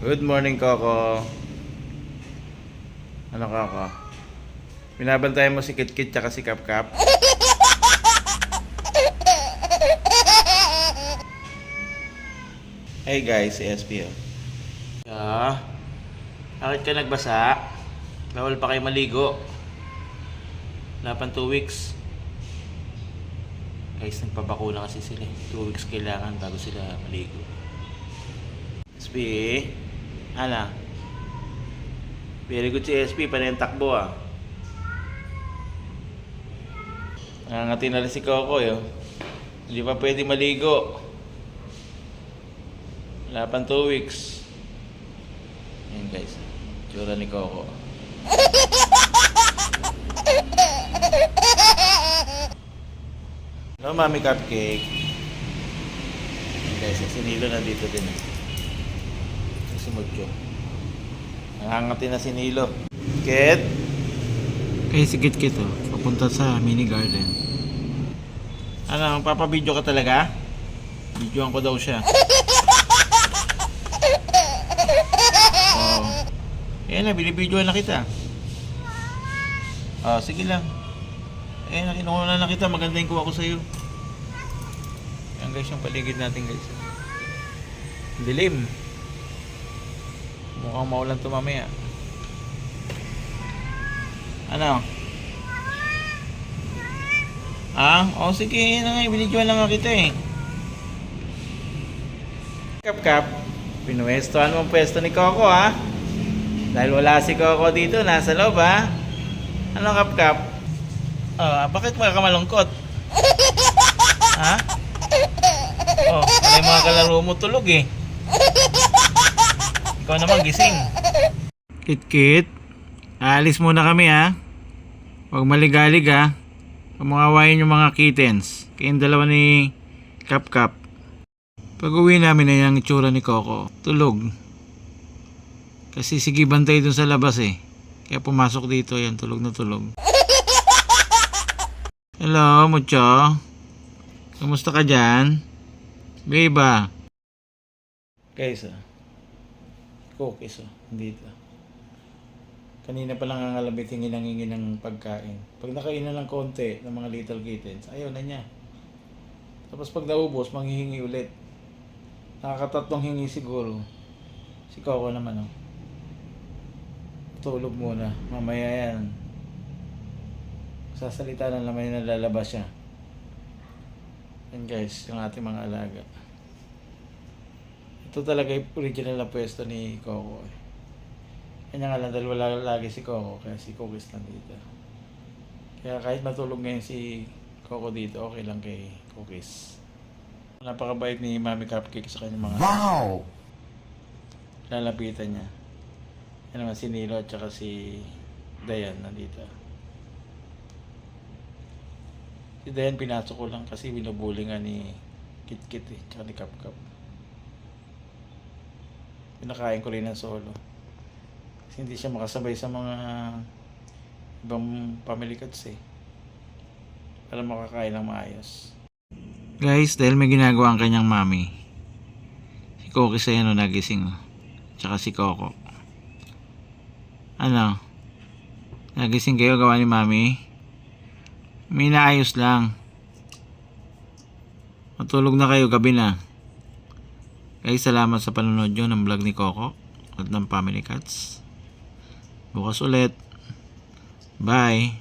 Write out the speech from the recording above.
Good morning, Coco. Ano, Coco? Binabantayan mo si Kitkit tsaka si Kapkap? Hey guys, si SPO. Bakit ka nagbasa? Bawal pa kayo maligo. Wala pang 2 weeks. Guys, nagpabakuna kasi sila. 2 weeks kailangan bago sila maligo. SP, ano? Very good si SP, panay ang takbo ah. Nangangati na rin si Coco yun. Hindi pa pwede maligo. Wala pang 2 weeks. Ayan guys, tsura ni Coco. Hello, Mami Cupcake. Ayan guys, si Nilo na dito din. Si Mucho. Nangangati na si Nilo. Kit? Eh, si Kit oh. Papunta sa mini garden. Ano, papabidyo ka talaga? Videoan ko daw siya. Oh. Ayan na, binibidyoan na kita. Oh, sige lang. Eh, nakinuha na kita. Maganda yung kuha ko sa'yo. Ayan guys, yung paligid natin guys. Dilim. Mukhang maulan to mamaya. Ano? O sige na nga, binidyoan lang nga kita eh. Kap-kap, pinuwestohan mo ang pwesto ni Coco ha. Dahil wala si Coco dito, nasa loob ha. Ano Kap-kap? Bakit ka malungkot? Ha? Ano yung mga kalaro mo tulog eh. Ikaw naman gising. Kit-kit, aalis muna kami ha. Huwag maligalig ha. Pamawawain yung mga kittens. Kayong dalawa ni Kap-kap. Pag uwi namin na yung itsura ni Coco, tulog. Kasi sige bantay dun sa labas eh. Kaya pumasok dito yan, tulog na tulog. Hello, Mucho. Kamusta ka dyan? Babe. Guys cookies dito. Kanina pa lang ang alabit hingi ng pagkain. Pag nakainan ng konti ng mga little kittens, ayaw na niya. Tapos pag naubos, manghihingi ulit. Nakakatatlong hingi siguro. Si Coco naman tulog muna. Mamaya yan. Sasalita na naman yung nalalabas siya. Yan guys, yung ating mga alaga. Ito talaga yung original na pwesto ni Coco eh. Kanya nga lang dahil wala lagi si Coco, kaya si Cookies lang dito. Kaya kahit matulog ngayon si Coco dito, okay lang kay Cookies. Napakabait ni Mami Cupcake sa kanyang mga lalapitan niya. Yan naman si Nilo at saka si Dayan nandito. Si Dayan pinasok ko lang kasi binubuli nga ni Kitkit eh, tsaka ni Kapkap. Pinakain ko rin ng solo. Kasi hindi siya makasabay sa mga ibang family cats eh. Para makakain ng maayos. Guys, dahil may ginagawa ang kanyang mami. Si Cookie sa yan nagising tsaka si Coco. Ano? Nagising kayo gawa ni mami? May naayos lang. Matulog na kayo, gabi na. Guys, salamat sa panonood nyo ng vlog ni Coco at ng Family Cats. Bukas ulit. Bye.